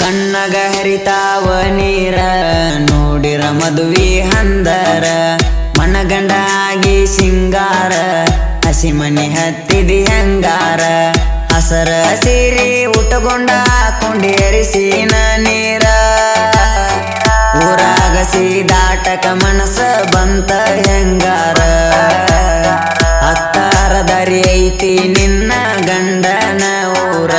ಕಣ್ಣಗ ಹರಿತಾವ ನೀರ ನೋಡಿರ ಮದುವೆ ಹಂದರ ಮನಗಂಡ ಆಗಿ ಸಿಂಗಾರ ಹಸಿ ಮನಿ ಹತ್ತಿದಿ ಹೆಂಗಾರ ಹಸರ ಸೀರೆ ಉಟ್ಟುಕೊಂಡ ಹಾಕೊಂಡೇರಿಸಿನ ನೀರ ಊರಾಗ ಸೀದಾಟಕ ಮನಸ ಬಂತ ಹೆಂಗಾರ ಹತ್ತಾರ ದಾರಿ ಐತಿ ನಿನ್ನ ಗಂಡನ ಊರ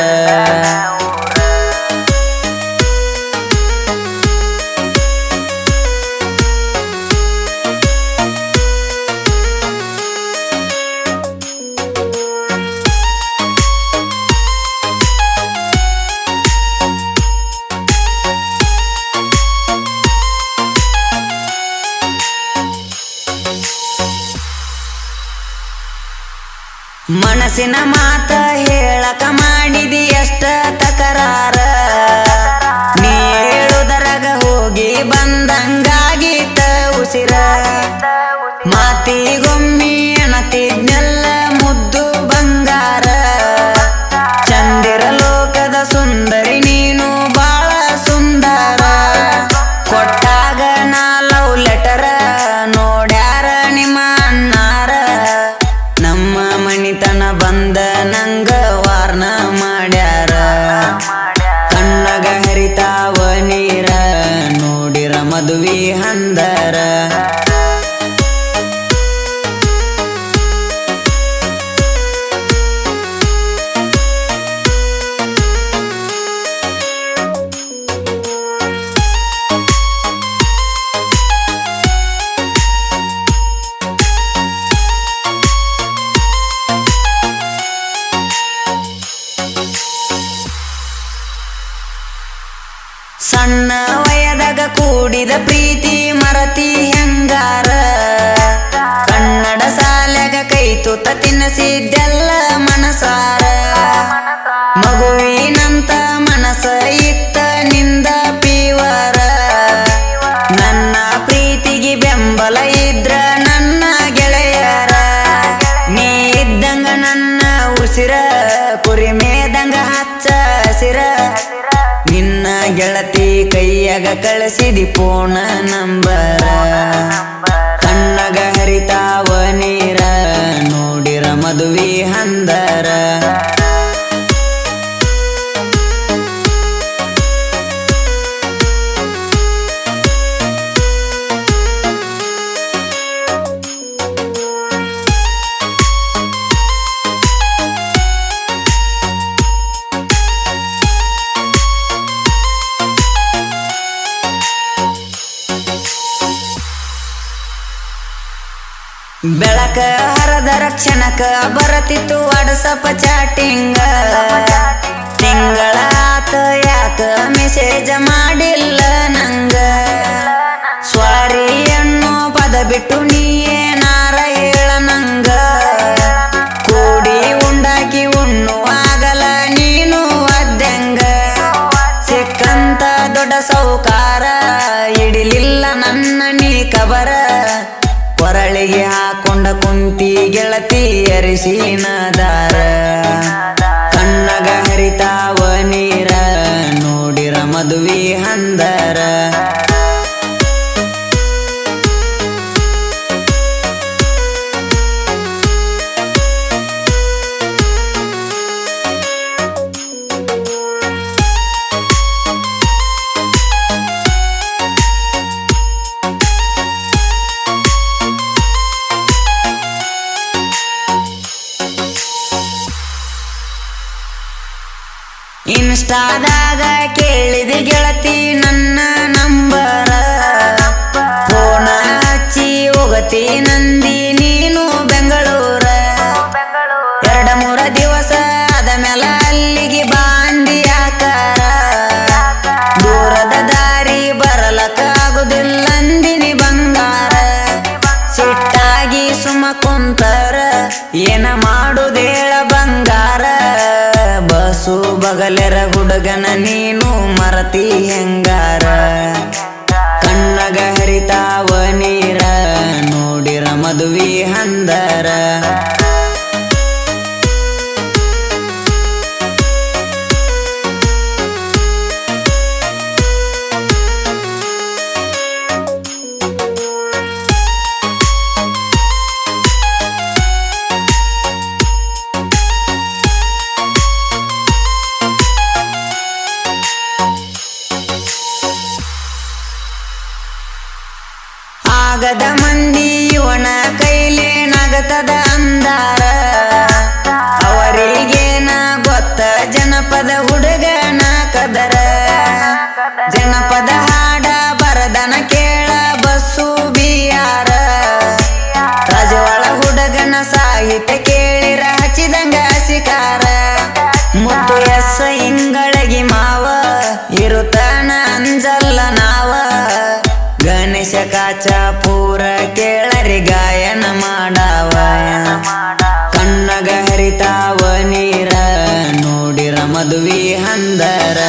ಮನಸ್ಸಿನ ಮಾತ ಹೇಳಕ ಮಾಡಿದಿ ಎಷ್ಟ ತಕರಾರ ನೀ ಹೇಳುದರಗ ಹೋಗಿ ಬಂದಂಗಾಗಿತ್ತ ಉಸಿರ ಮಾತಿಗೊಮ್ಮಿ ಅಣತಿದ್ನೆಲ್ಲ ಮುದ್ದು ಬಂಗಾರ ಚಂದಿರ ಲೋಕದ ಸುಂದರಿ ನೀನು ಬಾಳ ಸುಂದರ ಕೊಟ್ಟಾಗ ನಾ ಲವ್ ಲೆಟರ ನೋಡ್ಯಾರ ನಿಮ್ಮ ಅಣ್ಣಾರ ನಮ್ಮ ಮನಿತನ ಬಂದ ನಂಗ ವಾರ್ನ ಮಾಡ್ಯಾರ ಕಣ್ಣಗ ಹರಿತಾವ ನೀರ ನೋಡಿರ ಮದುವೆ ಹಂದರ ಸಣ್ಣ ವಯದಾಗ ಕೂಡಿದ ಪ್ರೀತಿ ಮರತಿ ಹೆಂಗಾರ ಕನ್ನಡ ಸಾಲೆಗ ಕೈ ತುತ್ತ ತಿನ್ನಸಿದ್ದೆಲ್ಲ ಮನಸಾರ ಮಗುವಿನಂತ ಮನಸ ಇತ್ತ ನಿಂದ ಪೀವರ ನನ್ನ ಪ್ರೀತಿಗೆ ಬೆಂಬಲ ಇದ್ರ ನನ್ನ ಗೆಳೆಯರ ನೀ ಇದ್ದಂಗ ನನ್ನ ಉಸಿರ ಕುರಿ ಮೇದಂಗ ಹಚ್ಚ ಹಸಿರ ನಿನ್ನ ಗೆಳತಿ ಕೈಯಾಗ ಕಳಿಸಿದಿ ಫೋನ ನಂಬರ ಕಣ್ಣಗ ಹರಿತಾವ ನೀರ ನೋಡಿರ ಮದುವೆ ಹಂದರ ಬೆಳಕ ಹರದ ರಕ್ಷಣಕ ಬರತಿತ್ತು ವಾಟ್ಸಪ್ ಚಾಟಿಂಗ ತಿಂಗಳ ಆತ ಯಾಕ ಮೆಸೇಜ್ ಮಾಡಿಲ್ಲ ನಂಗ ಸ್ವಾರಿ ಅನ್ನೋ ಪದ ಬಿಟ್ಟು ನೀ ಏನಾರ ಹೇಳ ನಂಗ ಕೂಡಿ ಉಂಡಾಕಿ ಉಣ್ಣುವಾಗಲ ನೀನು ಅದ್ದಂಗ ಸಿಕ್ಕಂತ ದೊಡ್ಡ ಸೌಕಾರ ಹಿಡಿಲಿಲ್ಲ ನನ್ನ ನೀ ಕಬರ ಕೊರಳಿಗೆ ಹಾಕೊಂಡ ಕುಂತಿ ಗೆಳತಿ ಅರಿಸಿನ ದಾರ ಕಣ್ಣಗ ಹರಿತಾವ ನೀರ ನೋಡಿರ ಮದುವೆ ಹಂದರ ಇನ್ಸ್ಟಾದಾಗ ಕೇಳಿದೆ ಗೆಳತಿ ನನ್ನ ನಂಬರ ಫೋನ ಹಚ್ಚಿ ಹೋಗತಿ ನಂದಿ ನೀನು ಬೆಂಗಳೂರ 2-3 ದಿವಸ ಆದ ಮೇಲ ಅಲ್ಲಿಗೆ ಬಾಂದಿ ಆಕಾರ ದೂರದ ದಾರಿ ಬರಲಕ ಆಗುದಿಲ್ಲ ಅಂದಿನಿ ಬಂಗಾರ ಸಿಟ್ಟಾಗಿ ಸುಮ ಕುಂತರ ಏನ ಮಾಡುದೇಳ ಬಂಗಾರ ಬಸು ಬಗಲೆರ ಹುಡುಗನ ನೀನು ಮರತಿ ಹೆಂಗಾರ ಕಣ್ಣಗ ಹರಿತಾವ ನೀರ ನೋಡಿರ ಮದುವೆ ಹಂದರ ಚಾಪೂರ ಕೇಳರಿ ಗಾಯನ ಮಾಡಾವ ಕಣ್ಣಗ ಹರಿತಾವ ನೀರ ನೋಡಿರ ಮದುವೆ ಹಂದರ